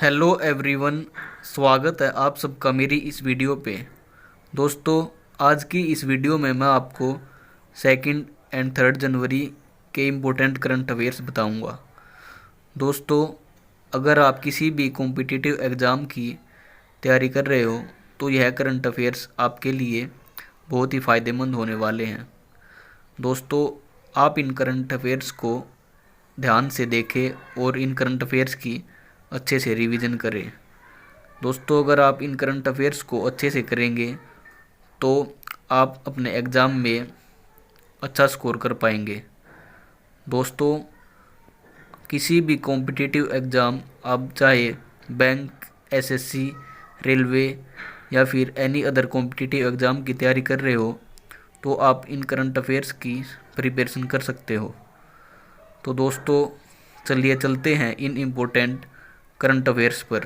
Hello everyone, स्वागत है आप सबका मेरी इस वीडियो पे। दोस्तों, आज की इस वीडियो में मैं आपको 2 एंड 3 जनवरी के इम्पोर्टेंट करंट अफेयर्स बताऊंगा। दोस्तों, अगर आप किसी भी कॉम्पिटिटिव एग्ज़ाम की तैयारी कर रहे हो तो यह करंट अफेयर्स आपके लिए बहुत ही फ़ायदेमंद होने वाले हैं। दोस्तों, आप इन करंट अफेयर्स को ध्यान से देखें और इन करंट अफेयर्स की अच्छे से रिवीजन करें। दोस्तों, अगर आप इन करंट अफेयर्स को अच्छे से करेंगे तो आप अपने एग्ज़ाम में अच्छा स्कोर कर पाएंगे। दोस्तों, किसी भी कॉम्पिटिटिव एग्ज़ाम, आप चाहे बैंक, एसएससी, रेलवे या फिर एनी अदर कॉम्पिटिटिव एग्ज़ाम की तैयारी कर रहे हो तो आप इन करंट अफेयर्स की प्रिपरेशन कर सकते हो। तो दोस्तों, चलिए चलते हैं इन इम्पोर्टेंट करंट अफेयर्स पर।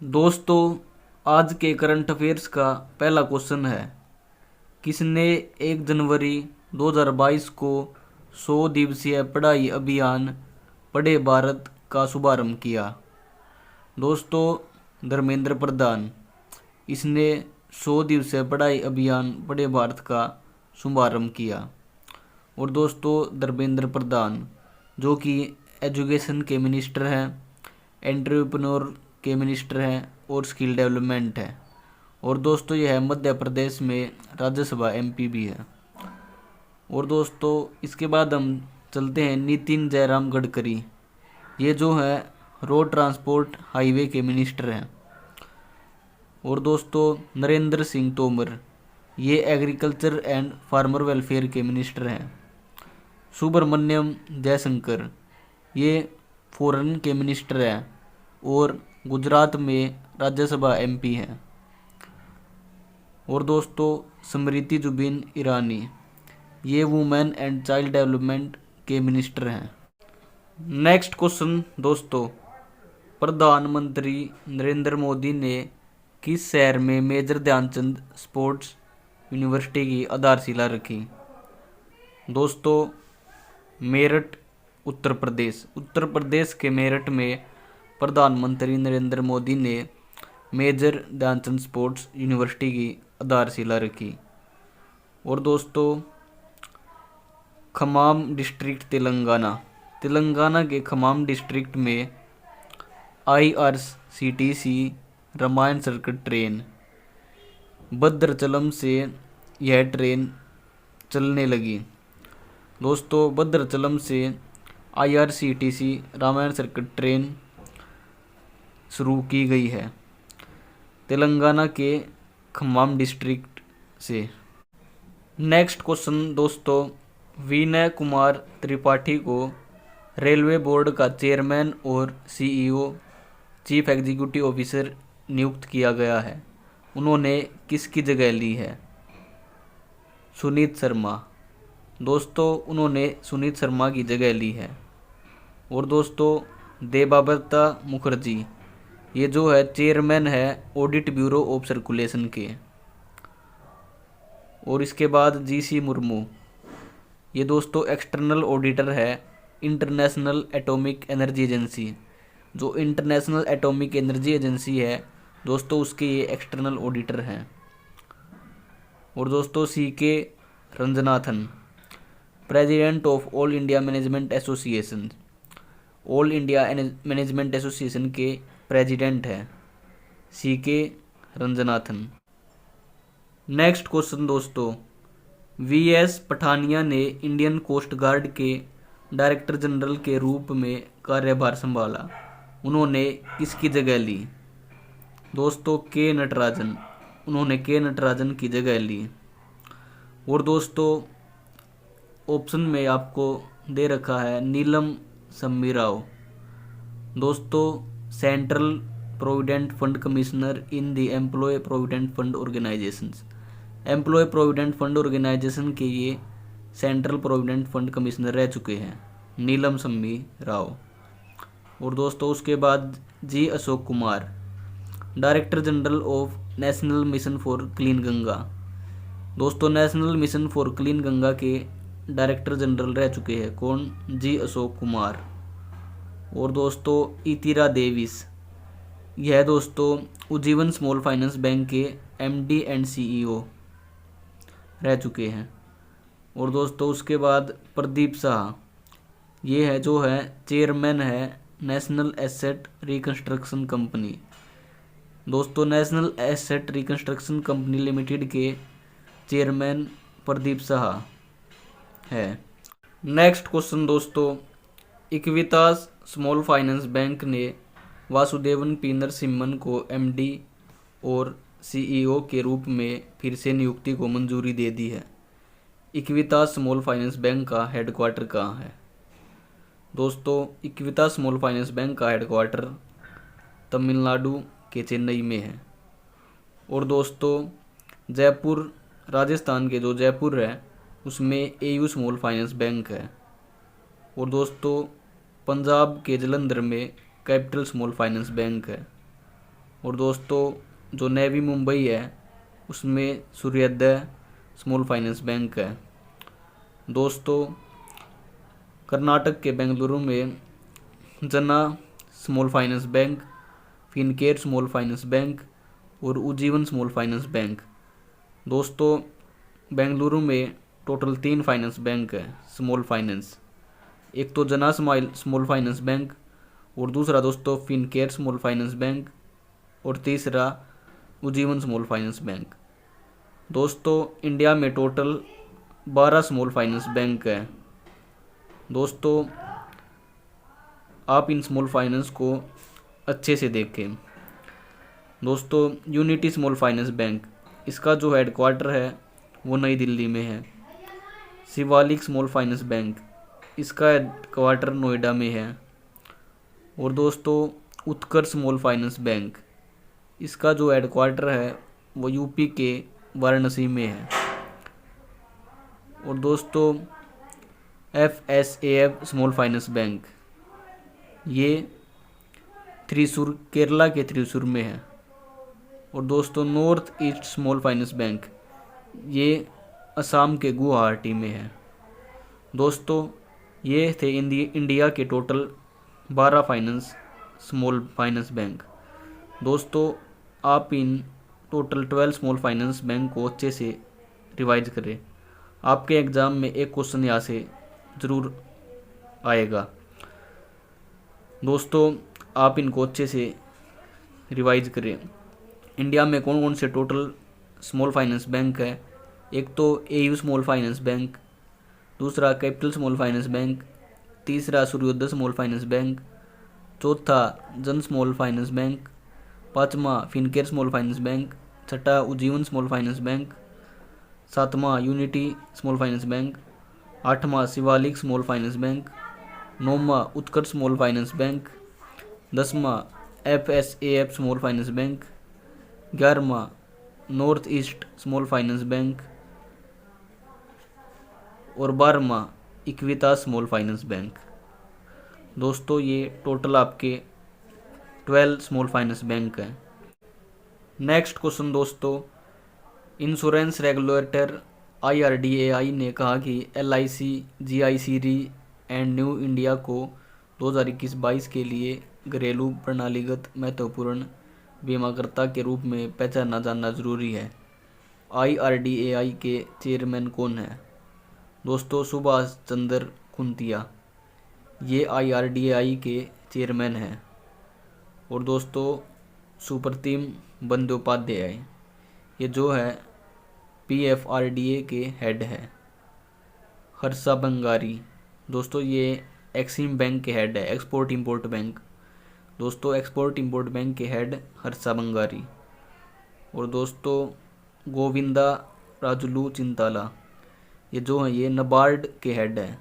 दोस्तों, आज के करंट अफेयर्स का पहला क्वेश्चन है, किसने 1 जनवरी 2022 को 100 दिवसीय पढ़ाई अभियान पढ़े भारत का शुभारंभ किया? दोस्तों, धर्मेंद्र प्रधान। इसने 100 दिवसीय पढ़ाई अभियान पढ़े भारत का शुभारंभ किया। और दोस्तों, धर्मेंद्र प्रधान जो कि एजुकेशन के मिनिस्टर हैं, एंटरप्रेन्योर के मिनिस्टर हैं और स्किल डेवलपमेंट है। और दोस्तों, यह मध्य प्रदेश में राज्यसभा एमपी भी है। और दोस्तों, इसके बाद हम चलते हैं नितिन जयराम गडकरी। ये जो है रोड ट्रांसपोर्ट हाईवे के मिनिस्टर हैं। और दोस्तों, नरेंद्र सिंह तोमर, ये एग्रीकल्चर एंड फार्मर वेलफेयर के मिनिस्टर हैं। सुब्रमण्यम जयशंकर, ये फॉरेन के मिनिस्टर हैं और गुजरात में राज्यसभा एमपी हैं। और दोस्तों, स्मृति जुबिन ईरानी, ये वुमेन एंड चाइल्ड डेवलपमेंट के मिनिस्टर हैं। नेक्स्ट क्वेश्चन दोस्तों, प्रधानमंत्री नरेंद्र मोदी ने किस शहर में मेजर ध्यानचंद स्पोर्ट्स यूनिवर्सिटी की आधारशिला रखी? दोस्तों, मेरठ, उत्तर प्रदेश। उत्तर प्रदेश के मेरठ में प्रधानमंत्री नरेंद्र मोदी ने मेजर ध्यानचंद स्पोर्ट्स यूनिवर्सिटी की आधारशिला रखी। और दोस्तों, खम्माम डिस्ट्रिक्ट तेलंगाना। तेलंगाना के खम्माम डिस्ट्रिक्ट में IRCTC Ramayan circuit train Bhadrachalam से यह ट्रेन चलने लगी। दोस्तों, भद्राचलम से IRCTC रामायण सर्किट ट्रेन शुरू की गई है तेलंगाना के खम्माम डिस्ट्रिक्ट से। नेक्स्ट क्वेश्चन दोस्तों, विनय कुमार त्रिपाठी को रेलवे बोर्ड का चेयरमैन और CEO चीफ एग्जीक्यूटिव ऑफिसर नियुक्त किया गया है। उन्होंने किसकी जगह ली है? सुनीत शर्मा। दोस्तों, उन्होंने सुनीत शर्मा की जगह ली है। और दोस्तों, देबाब्रता मुखर्जी, ये जो है चेयरमैन है ऑडिट ब्यूरो ऑफ सर्कुलेशन के। और इसके बाद GC मुर्मू, ये दोस्तों एक्सटर्नल ऑडिटर है इंटरनेशनल एटॉमिक एनर्जी एजेंसी। जो इंटरनेशनल एटॉमिक एनर्जी एजेंसी है दोस्तों, उसके ये एक्सटर्नल ऑडिटर हैं। और दोस्तों, CK Ranganathan, president of All India Management Association. All India Management Association के प्रेसिडेंट है CK रंजनाथन। नेक्स्ट क्वेश्चन दोस्तों, VS पठानिया ने इंडियन कोस्ट गार्ड के डायरेक्टर जनरल के रूप में कार्यभार संभाला। उन्होंने किसकी जगह ली? दोस्तों, K नटराजन। उन्होंने K नटराजन की जगह ली। और दोस्तों, ऑप्शन में आपको दे रखा है नीलम सम्मी राव। दोस्तों, central provident fund commissioner in the employ provident fund organisations. Employ provident fund organisation के ये सेंट्रल प्रोविडेंट फंड कमिश्नर रह चुके हैं नीलम सम्मी राव। और दोस्तों, उसके बाद G Ashok Kumar, director general of National Mission for Clean Ganga. दोस्तों, National Mission for Clean Ganga के डायरेक्टर जनरल रह चुके हैं कौन? G अशोक कुमार। और दोस्तों, इतिरा देविस, यह दोस्तों उज्जीवन स्मॉल फाइनेंस बैंक के एमडी एंड सीईओ रह चुके हैं। और दोस्तों उसके बाद प्रदीप शाह, ये है जो है चेयरमैन है नेशनल एसेट रिकंस्ट्रक्शन कंपनी। दोस्तों national asset reconstruction company limited के चेयरमैन प्रदीप शाह है। नेक्स्ट क्वेश्चन दोस्तों, इक्विटास स्मॉल फाइनेंस बैंक ने वासुदेवन पी नरसिम्हन को एमडी और सीईओ के रूप में फिर से नियुक्ति को मंजूरी दे दी है। इक्विटास स्मॉल फाइनेंस बैंक का हेडक्वार्टर कहाँ है? दोस्तों इक्विटास स्मॉल फाइनेंस बैंक का हेडक्वार्टर तमिलनाडु के चेन्नई में है। और दोस्तों जयपुर, राजस्थान के जो जयपुर है उसमें एयू स्मॉल फाइनेंस बैंक है। और दोस्तों पंजाब के जलंधर में कैपिटल स्मॉल फाइनेंस बैंक है। और दोस्तों जो नवी मुंबई है उसमें सूर्योदय स्मॉल फाइनेंस बैंक है। दोस्तों कर्नाटक के बेंगलुरु में जना small finance bank, Fincare small finance bank और उज्जीवन स्मॉल फाइनेंस बैंक। दोस्तों बेंगलुरु में टोटल 3 फाइनेंस बैंक है स्मॉल फाइनेंस। एक तो जना स्मॉल फाइनेंस बैंक, और दूसरा दोस्तों फिनकेयर स्मॉल फाइनेंस बैंक, और तीसरा उज्जीवन स्मॉल फाइनेंस बैंक। दोस्तों इंडिया में टोटल 12 स्मॉल फाइनेंस बैंक है। दोस्तों आप इन स्मॉल फाइनेंस को अच्छे से देखें। दोस्तों यूनिटी स्मॉल फाइनेंस बैंक, इसका जो हेडक्वार्टर है वो नई दिल्ली में है। शिवालिक स्मॉल फाइनेंस बैंक, इसका हेडक्वार्टर नोएडा में है। और दोस्तों उत्कर्ष स्मॉल फाइनेंस बैंक, इसका जो हेडक्वार्टर है वो यूपी के वाराणसी में है। और दोस्तों FSAF स्मॉल फाइनेंस बैंक, ये त्रिशूर, केरला के त्रिशूर में है। और दोस्तों north East small finance bank, ये असम के गुवाहाटी में है। दोस्तों ये थे इंडिया के टोटल 12 स्मॉल फाइनेंस बैंक। दोस्तों आप in total 12 small finance bank को अच्छे से रिवाइज करें। आपके एग्ज़ाम में एक क्वेश्चन यहाँ से ज़रूर आएगा। दोस्तों आप इनको अच्छे से रिवाइज करें। इंडिया में कौन कौन से टोटल स्मॉल फाइनेंस बैंक है? एक तो एयू स्मॉल फाइनेंस बैंक, दूसरा कैपिटल स्मॉल फाइनेंस बैंक, तीसरा सूर्योदय स्मॉल फाइनेंस बैंक, चौथा जन स्मॉल फाइनेंस बैंक, पाँचवा फिनकेयर स्मॉल फाइनेंस बैंक, छठा उज्जीवन स्मॉल फाइनेंस बैंक, सातवां यूनिटी स्मॉल फाइनेंस बैंक, आठवां शिवालिक स्मॉल फाइनेंस बैंक, नौवां उत्कर्ष स्मॉल फाइनेंस बैंक, 10वां FSAF small finance bank, 11वां North East small finance bank, और 12वां इक्विटास स्मॉल फाइनेंस बैंक। दोस्तों ये टोटल आपके 12 स्मॉल फाइनेंस बैंक हैं। नेक्स्ट क्वेश्चन दोस्तों, इंश्योरेंस रेगुलेटर IRDAI ने कहा कि LIC, GI री एंड न्यू इंडिया को 2021-22 के लिए घरेलू प्रणालीगत महत्वपूर्ण बीमाकर्ता के रूप में पहचाना जाना जरूरी है। IRDAI के चेयरमैन कौन है? दोस्तों सुभाष चंद्र खुंतिया, ये IRDAI के चेयरमैन हैं। और दोस्तों सुप्रतिम बंदोपाध्याय, ये जो है PFRDA के हेड है। हर्षा बंगारी, दोस्तों ये एक्सिम बैंक के हेड है, एक्सपोर्ट इंपोर्ट बैंक। दोस्तों एक्सपोर्ट इंपोर्ट बैंक के हेड हर्षा बंगारी। और दोस्तों गोविंदा राजुलू चिंताला, ये जो है ये नबार्ड के हेड है।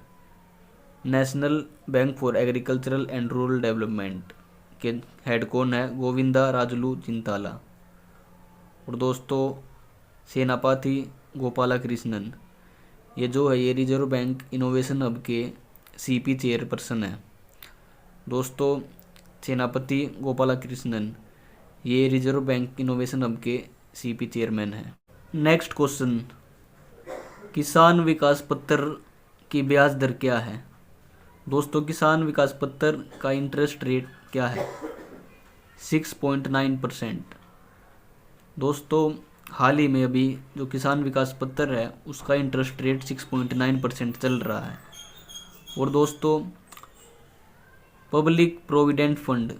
National bank for agricultural and rural development के हेड कौन है? गोविंदा राजुलू चिंताला। और दोस्तों सेनापति गोपाला कृष्णन, ये जो है ये रिजर्व बैंक इनोवेशन हब के CP चेयरपर्सन है। दोस्तों सेनापति गोपाला कृष्णन, ये रिजर्व बैंक इनोवेशन हब के CP चेयरमैन है। नेक्स्ट क्वेश्चन, किसान विकास पत्र की ब्याज दर क्या है? दोस्तों किसान विकास पत्र का इंटरेस्ट रेट क्या है? 6.9%। दोस्तों हाल ही में अभी जो किसान विकास पत्र है उसका इंटरेस्ट रेट 6.9% चल रहा है। और दोस्तों पब्लिक प्रोविडेंट फंड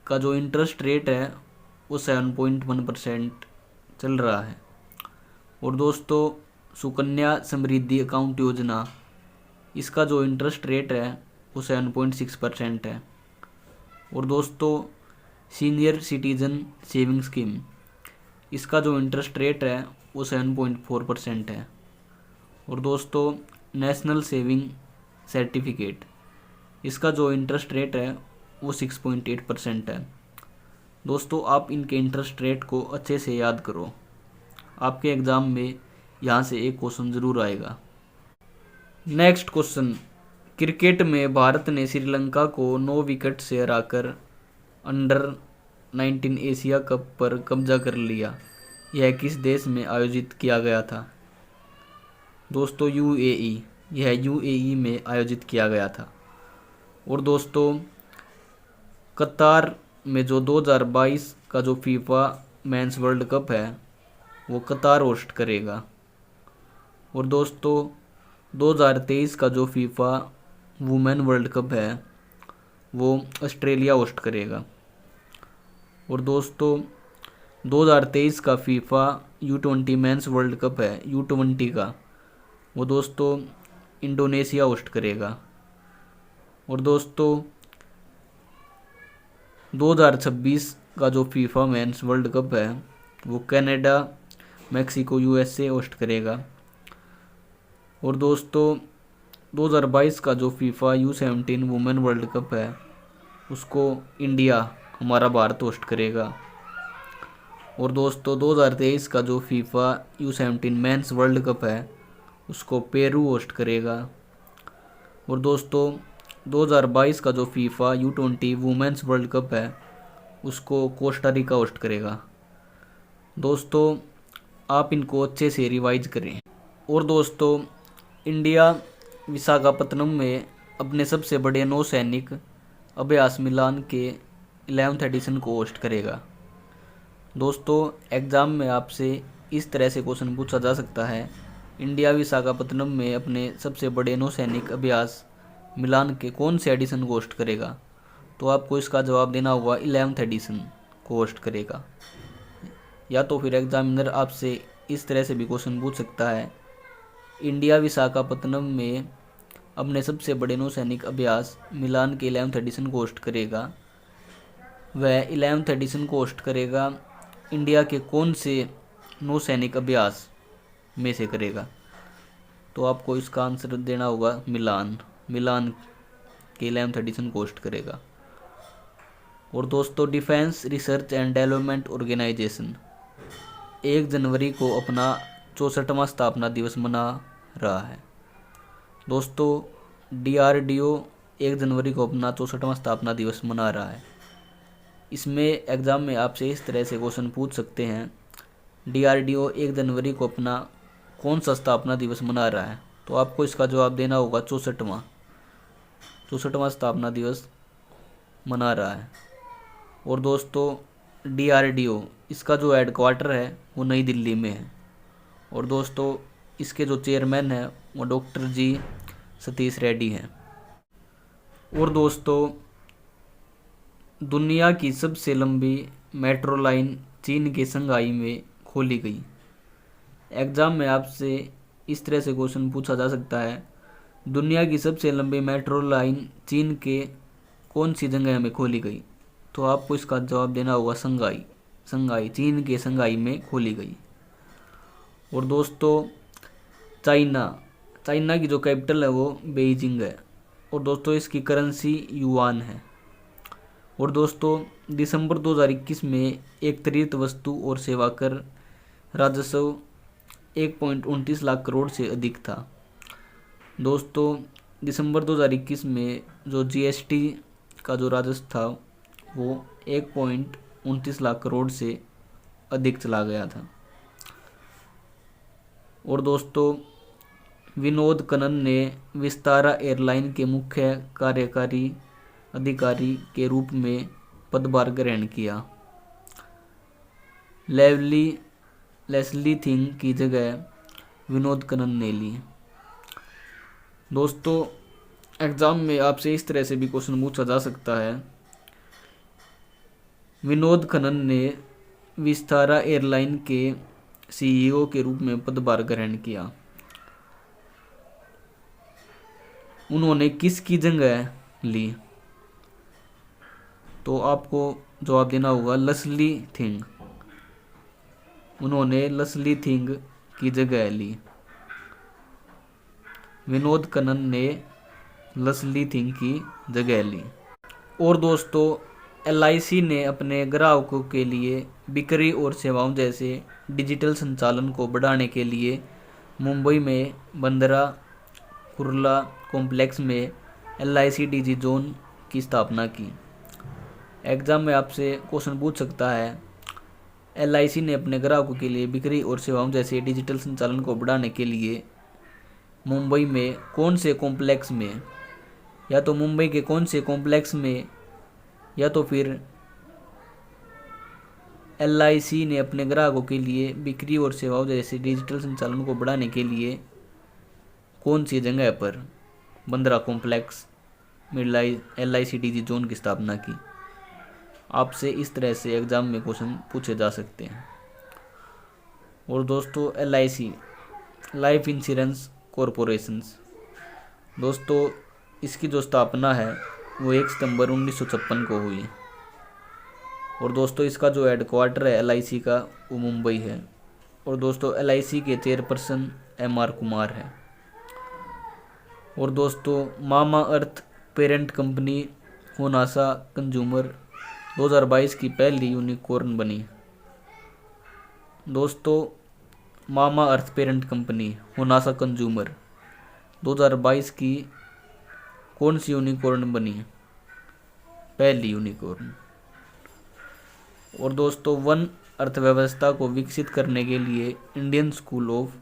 का जो इंटरेस्ट रेट है वो 7.1% चल रहा है। और दोस्तों सुकन्या समृद्धि अकाउंट योजना, इसका जो इंटरेस्ट रेट है वो 7.6% है। और दोस्तों सीनियर सिटीजन सेविंग स्कीम, इसका जो इंटरेस्ट रेट है वो 7.4% है। और दोस्तों नेशनल सेविंग सर्टिफिकेट, इसका जो इंटरेस्ट रेट है वो 6.8% है। दोस्तों आप इनके इंटरेस्ट रेट को अच्छे से याद करो, आपके एग्ज़ाम में यहाँ से एक क्वेश्चन ज़रूर आएगा। नेक्स्ट क्वेश्चन, क्रिकेट में भारत ने श्रीलंका को 9 विकेट से हराकर अंडर-19 एशिया कप पर कब्जा कर लिया। यह किस देश में आयोजित किया गया था? दोस्तों यूएई, यह यूएई में आयोजित किया गया था। और दोस्तों कतार में जो 2022 का जो फीफा मेंस वर्ल्ड कप है वो कतार होस्ट करेगा। और दोस्तों 2023 का जो फीफा वुमेन वर्ल्ड कप है वो ऑस्ट्रेलिया होस्ट करेगा। और दोस्तों 2023 का FIFA U20 mains world cup है U20 का, वो दोस्तों इंडोनेशिया होस्ट करेगा। और दोस्तों 2026 का जो फीफा मेंस वर्ल्ड कप है वो कनाडा, मैक्सिको, USA होस्ट करेगा। और दोस्तों 2022 का जो FIFA U17 women world cup है उसको इंडिया, हमारा भारत होस्ट करेगा। और दोस्तों 2023 का जो FIFA U17 mains world cup है उसको पेरू होस्ट करेगा। और दोस्तों 2022 का जो FIFA U20 women's world cup है उसको कोस्टा रिका होस्ट करेगा। दोस्तों आप इनको अच्छे से रिवाइज करें। और दोस्तों इंडिया विशाखापत्तनम में अपने सबसे बड़े नौसैनिक अभ्यास मिलान के 11th एडिशन को होस्ट करेगा। दोस्तों एग्ज़ाम में आपसे इस तरह से क्वेश्चन पूछा जा सकता है, इंडिया विशाखापत्तनम में अपने सबसे बड़े नौसैनिक अभ्यास मिलान के कौन से एडिशन को होस्ट करेगा? तो आपको इसका जवाब देना होगा 11th एडिशन को होस्ट करेगा। या तो फिर एग्जामिनर आपसे इस तरह से भी क्वेश्चन पूछ सकता है, इंडिया विशाखापत्तनम में अपने सबसे बड़े नौसैनिक अभ्यास मिलान के 11th एडिशन को होस्ट करेगा, वह 11th एडिशन को होस्ट करेगा इंडिया के कौन से नौसैनिक अभ्यास में से करेगा? तो आपको इसका आंसर देना होगा मिलान के 11th एडिशन को होस्ट करेगा। और दोस्तों defence research and development organisation 1 जनवरी को अपना 64वां स्थापना दिवस मना रहा है। दोस्तों DRDO 1 जनवरी को अपना 64वां स्थापना दिवस मना रहा है। इसमें एग्ज़ाम में आपसे इस तरह से क्वेश्चन पूछ सकते हैं, DRDO 1 जनवरी को अपना कौन सा स्थापना दिवस मना रहा है? तो आपको इसका जवाब देना होगा 64वां स्थापना दिवस मना रहा है। और दोस्तों DRDO इसका जो हेडक्वार्टर है वो नई दिल्ली में है। और दोस्तों इसके जो चेयरमैन हैं वो डॉक्टर जी सतीश रेड्डी हैं। और दोस्तों दुनिया की सबसे लंबी मेट्रो लाइन चीन के शंघाई में खोली गई। एग्ज़ाम में आपसे इस तरह से क्वेश्चन पूछा जा सकता है, दुनिया की सबसे लंबी मेट्रो लाइन चीन के कौन सी जगह में खोली गई? तो आपको इसका जवाब देना होगा शंघाई, चीन के शंघाई में खोली गई। और दोस्तों चाइना की जो कैपिटल है वो बेइजिंग है। और दोस्तों इसकी करेंसी युआन है। और दोस्तों दिसंबर 2021 में एकत्रित वस्तु और सेवा कर राजस्व 1.29 लाख करोड़ से अधिक था। दोस्तों दिसंबर 2021 में जो GST का जो राजस्व था वो 1.29 लाख करोड़ से अधिक चला गया था। और दोस्तों विनोद कनन ने विस्तारा एयरलाइन के मुख्य कार्यकारी अधिकारी के रूप में पदभार ग्रहण किया। लेस्ली थिंग की जगह विनोद खन्ना ने ली। दोस्तों एग्जाम में आपसे इस तरह से भी क्वेश्चन पूछा जा सकता है, विनोद खन्ना ने विस्तारा एयरलाइन के सीईओ के रूप में पदभार ग्रहण किया। उन्होंने किसकी जगह ली? तो आपको जवाब देना होगा लेस्ली थिंग। उन्होंने लेस्ली थिंग की जगह ली। विनोद खन्ना ने लेस्ली थिंग की जगह ली। और दोस्तों LIC ने अपने ग्राहकों के लिए बिक्री और सेवाओं जैसे डिजिटल संचालन को बढ़ाने के लिए मुंबई में बंदरा कुर्ला कॉम्प्लेक्स में LIC डिजी जोन की स्थापना की। एग्जाम में आपसे क्वेश्चन पूछ सकता है, LIC ने अपने ग्राहकों के लिए बिक्री और सेवाओं जैसे डिजिटल संचालन को बढ़ाने के लिए मुंबई में कौन से कॉम्प्लेक्स में, या तो मुंबई के कौन से कॉम्प्लेक्स में, या तो फिर LIC ने अपने ग्राहकों के लिए बिक्री और सेवाओं जैसे डिजिटल संचालन को बढ़ाने के लिए कौन सी जगह पर बंदरा कॉम्प्लेक्स में LIC डिजी जोन की स्थापना की। आपसे इस तरह से एग्जाम में क्वेश्चन पूछे जा सकते हैं। और दोस्तों LIC लाइफ इंश्योरेंस कॉरपोरेशंस, दोस्तों इसकी जो स्थापना है वो 1 सितंबर 1956 को हुई। और दोस्तों इसका जो हेडक्वार्टर है LIC का वो मुंबई है। और दोस्तों LIC के चेयरपर्सन MR कुमार है। और दोस्तों मामा अर्थ पेरेंट कंपनी होनासा कंज्यूमर 2022 की पहली यूनिकॉर्न बनी। दोस्तों मामा अर्थ पेरेंट कंपनी होनासा कंज्यूमर 2022 की कौन सी यूनिकॉर्न बनी? पहली यूनिकॉर्न। और दोस्तों वन अर्थव्यवस्था को विकसित करने के लिए Indian school of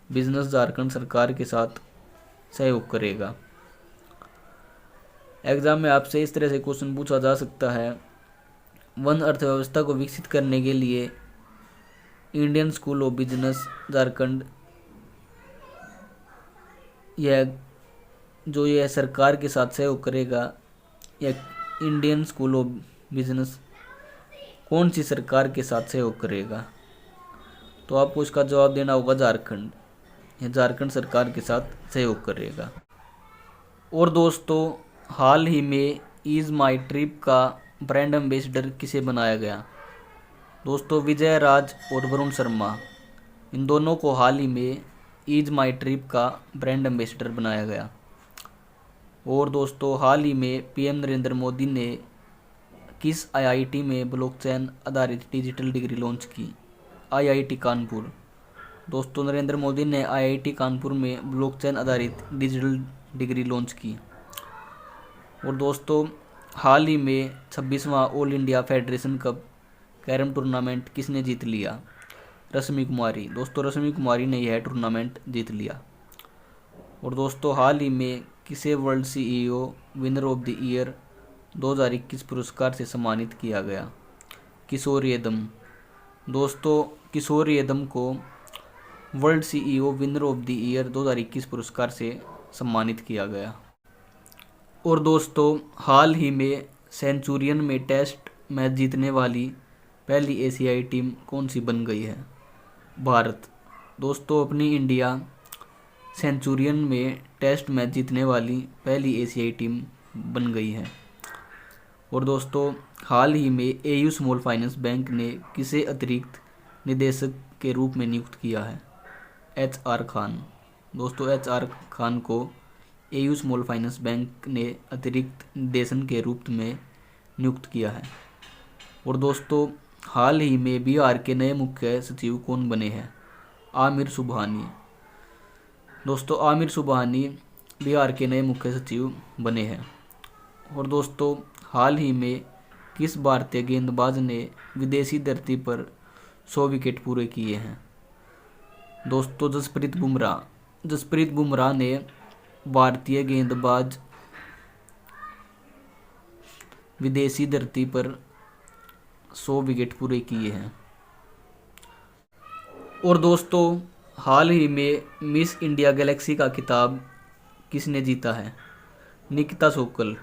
business Jharkhand सरकार के साथ सहयोग करेगा। एग्जाम में आपसे इस तरह से क्वेश्चन पूछा जा सकता है, वन अर्थव्यवस्था को विकसित करने के लिए Indian school of business Jharkhand यह सरकार के साथ सहयोग करेगा, या इंडियन स्कूल ऑफ बिजनेस कौन सी सरकार के साथ सहयोग करेगा? तो आपको इसका जवाब देना होगा झारखंड। यह झारखंड सरकार के साथ सहयोग करेगा। और दोस्तों हाल ही में ईज माई ट्रिप का ब्रांड एम्बेसडर किसे बनाया गया? दोस्तों विजय राज और वरुण शर्मा, इन दोनों को हाल ही में ईज माई ट्रिप का ब्रांड एम्बेसडर बनाया गया। और दोस्तों हाल ही में PM नरेंद्र मोदी ने किस IIT में ब्लॉकचेन आधारित डिजिटल डिग्री लॉन्च की? IIT कानपुर। दोस्तों नरेंद्र मोदी ने IIT कानपुर में ब्लॉकचेन आधारित डिजिटल डिग्री लॉन्च की। और दोस्तों हाल ही में 26वां All India Federation Cup carrom tournament किसने जीत लिया? रश्मि कुमारी। दोस्तों रश्मि कुमारी ने यह टूर्नामेंट जीत लिया। और दोस्तों हाल ही में किसे world CEO winner of the year 2021 पुरस्कार से सम्मानित किया गया? किशोर यदम। दोस्तों किशोर यदम को world CEO winner of the year 2021 पुरस्कार से सम्मानित किया गया। और दोस्तों हाल ही में सेंचुरियन में टेस्ट मैच जीतने वाली पहली एशियाई टीम कौन सी बन गई है? भारत। दोस्तों अपनी इंडिया सेंचुरियन में टेस्ट मैच जीतने वाली पहली एशियाई टीम बन गई है। और दोस्तों हाल ही में AU स्मॉल फाइनेंस बैंक ने किसे अतिरिक्त निदेशक के रूप में नियुक्त किया है? HR खान। दोस्तों HR खान को AU स्मॉल फाइनेंस बैंक ने अतिरिक्त निदेशक के रूप में नियुक्त किया है। और दोस्तों हाल ही में बिहार के नए मुख्य सचिव कौन बने हैं? आमिर सुबहानी। दोस्तों आमिर सुबहानी बिहार के नए मुख्य सचिव बने हैं। और दोस्तों हाल ही में किस भारतीय गेंदबाज ने विदेशी धरती पर 100 विकेट पूरे किए हैं? दोस्तों जसप्रीत बुमराह। जसप्रीत बुमराह ने भारतीय गेंदबाज विदेशी धरती पर 100 विकेट पूरे किए हैं। और दोस्तों, हाल ही में मिस इंडिया गैलेक्सी का खिताब किसने जीता है? निकिता सोकल।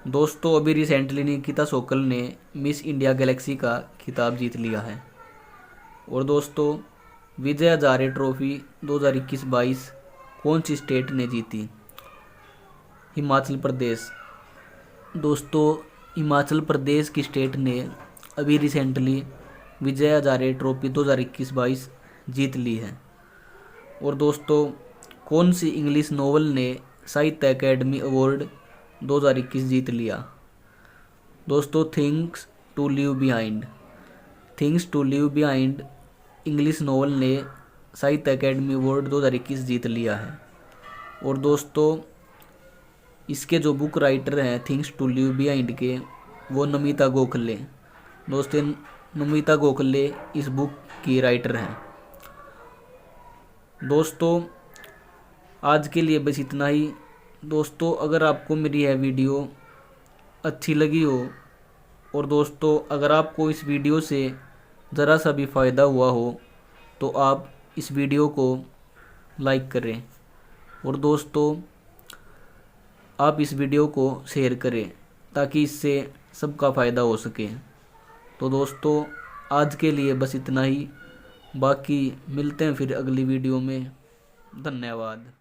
दोस्तों, अभी रिसेंटली निकिता सोकल ने मिस इंडिया गैलेक्सी का खिताब जीत लिया है। और दोस्तों, विजय हजारे ट्रॉफी 2021-22 कौन सी स्टेट ने जीती? हिमाचल प्रदेश। दोस्तों, हिमाचल प्रदेश की स्टेट ने अभी रिसेंटली विजय हजारे ट्रॉफी 2021-22 जीत ली है। और दोस्तों, कौन सी इंग्लिश नॉवल ने साहित्य अकेडमी अवार्ड 2021 जीत लिया? दोस्तों, things to leave behind. Things to leave behind English novel ने साहित्य अकेडमी अवार्ड 2021 जीत लिया है। और दोस्तों, इसके जो बुक राइटर हैं थिंग्स टू लीव बिहाइंड के, वो नमिता गोखले। दोस्तों, नमिता गोखले इस बुक की राइटर हैं। दोस्तों, आज के लिए बस इतना ही। दोस्तों, अगर आपको मेरी यह वीडियो अच्छी लगी हो, और दोस्तों अगर आपको इस वीडियो से ज़रा सा भी फ़ायदा हुआ हो, तो आप इस वीडियो को लाइक करें। और दोस्तों, आप इस वीडियो को शेयर करें ताकि इससे सबका फ़ायदा हो सके। तो दोस्तों, आज के लिए बस इतना ही। बाकी मिलते हैं फिर अगली वीडियो में। धन्यवाद।